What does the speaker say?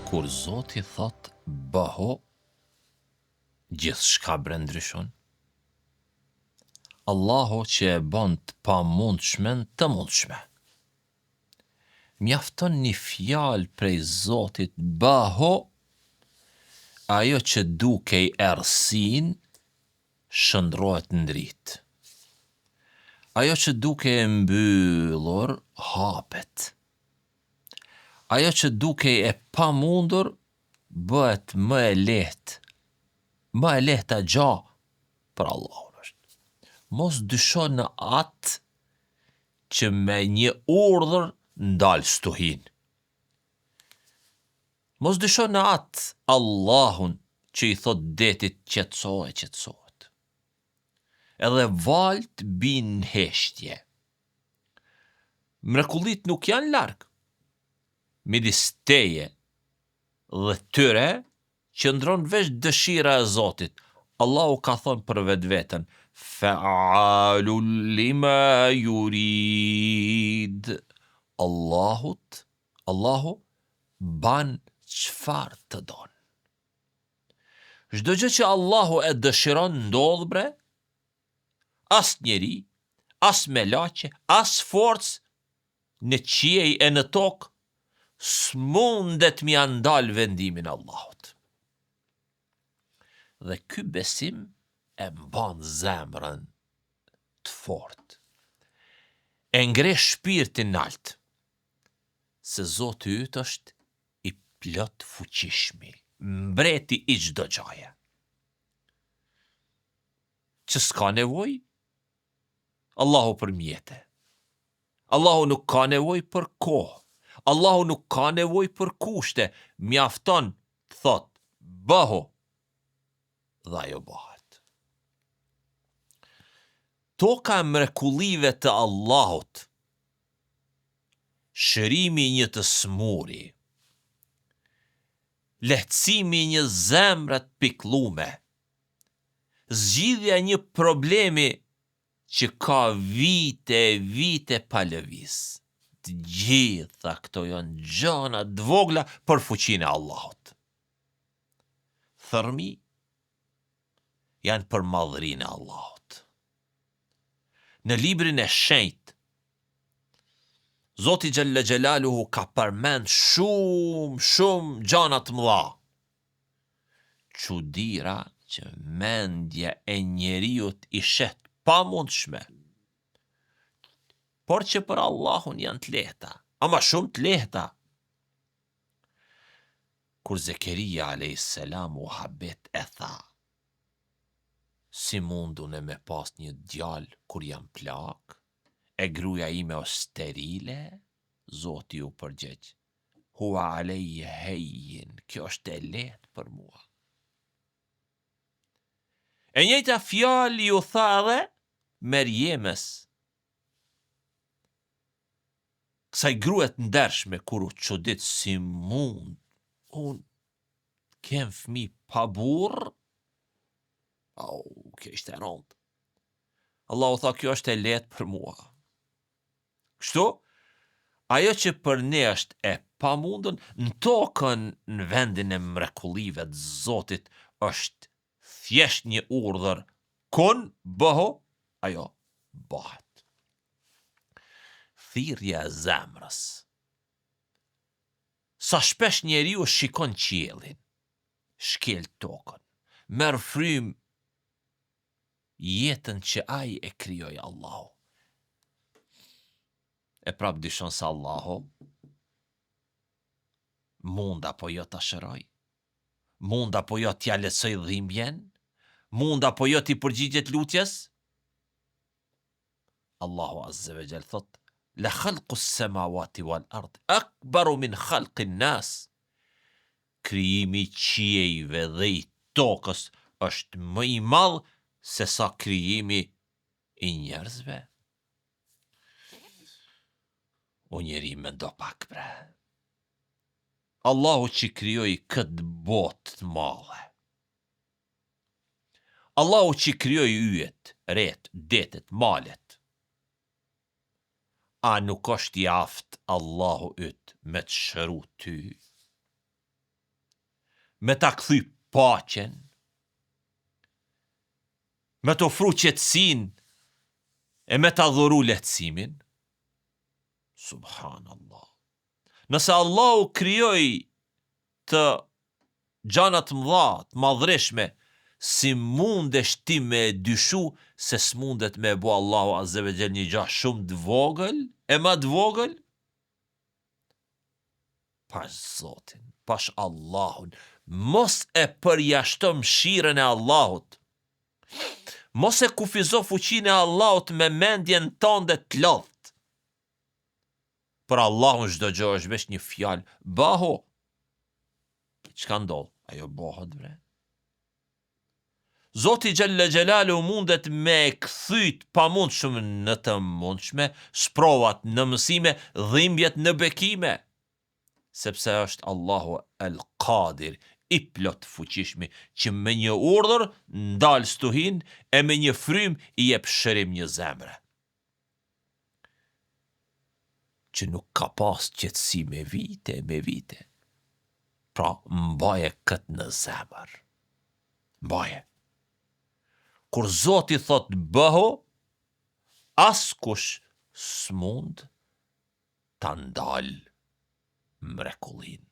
Kur Zoti thot bëho, gjithçka ndryshon. Allahu që e bën të pamundshmen të mundshme. Mjafton një fjalë prej Zotit bëho, ajo që dukej errësin shndrohet ndrit. Ajo që dukej e mbyllur hapet. Ajo që dukej e pamundur bëhet më e lehta gja për Allahun është. Mos dysho në atë që me një urdhër ndal stuhin. Mos dysho në atë Allahun që i thot detit qetësohet. Edhe valët bin heshtje. Mrekullit nuk janë larg. Midis teje dhe tyre qëndron veç dëshira e Zotit. Allahu ka thonë për vetveten, fa'alun lima yurid. Allahu ban çfarë të don. Çdo gjë që Allahu e dëshiron ndodh bre. As njeri, as melaçe, as forcë në qiej e në tokë s'mundet mi andal vendimin Allahut. Dhe ky besim e mban zemrën të fortë. E ngre shpirtin nalt, se Zoti yt është i plot fuqishmi, mbreti i çdo gjaje. Që s'ka nevoj, Allahu për mjete. Allahu nuk ka nevoj për kohë. Allahu nuk ka nevoj për kushte. Mjafton të thot, bëho, dhe ajo bëhet. Toka e mrekullive të Allahut, shërimi një të smuri, lehtësimi një zemrat piklume, zgjidhja një problemi që ka vite pa lëviz. Të gjitha këto janë gjëra të vogla për fuqinë e Allahut. Thërmi janë për madhrinë e Allahut. Në librin e shenjtë, Zoti Gjelle Gjelaluhu ka përmend shumë gjëra të mëdha. Çuditëra që mendja e njeriut i shet pamundshme, por që për Allahun janë të lehta, ama shumë të lehta. Kur Zekeria a.s. u habet e tha, si mundun e me pas një djalë kur jam plak, e gruaja ime o sterile, Zoti u përgjegj, hua aleje hejin, kjo është e lehtë për mua. E njëjta fjalë ju tha edhe Merjemes, kësaj gruet ndershme, kur u çudit si mund, unë kem fëmijë pa burr, kjo ishte e rëndë. Allahu tha, kjo është e lehtë për mua. Kështu, ajo që për ne është e pamundun, në tokën në vendin e mrekullive të Zotit është thjesht një urdhër, kun bëho, ajo bëhet. Thirrja e zemrës. Sa shpesh njeriu shikon qiellin, shkel tokën, merr frym jetën që ai e krijoi Allahu. E prap dyshon se Allahu mund apo jo ta shëroj, mund apo jo t'ja lësoj dhimbjen, mund apo jo t'i përgjigjet lutjes. Allahu azza wa jall thot, la khalqu s-samawati wal ard akbaru min khalqi n-nas. Krijimi i qiejve dhe i tokës është më i madh se sa krijimi i njerëzve. O njeri me do pak bre. Allahu që krijoi këtë botë të madhe. Allahu që krijoi yjet, ret, detet, malet. A nuk është i aftë Allahu yt me të shëru ty? me ta kthy paqen, me të ofru qetësinë e me ta dhuru lehtësimin. Subhanallah. Nëse Allahu krijoi të gjanat mëdha, të madhreshme, si mundesh ti me dyshu se s'mundet me bo Allahu Azze ve Gjell një gjah shumë të vogël, e ma të vogël? Pash Zotin, pash Allahun, mos e përjashto mshirën e Allahut, mos e kufizo fuqinë e Allahut me mendjen tënde të lodht. Për Allahun çdo gjë është veç një fjalë, baho. Çka ndodh? Ajo bëhet bre. Zoti Gjelle Gjelalu mundet me kthyt pamundshëm në të mundshme, sprovat në mësime, dhimbjet në bekime, sepse është Allahu El Qadir, i plot fuqishmi, që me një urdhër ndal stuhin e me një frym i jep shërim një zemre. Që nuk ka pas qetësi me vite. Pra, mbaje këtë në zemër. Mbaje. Kur Zoti thot bëho, askush s'mund ta ndal mrekullin.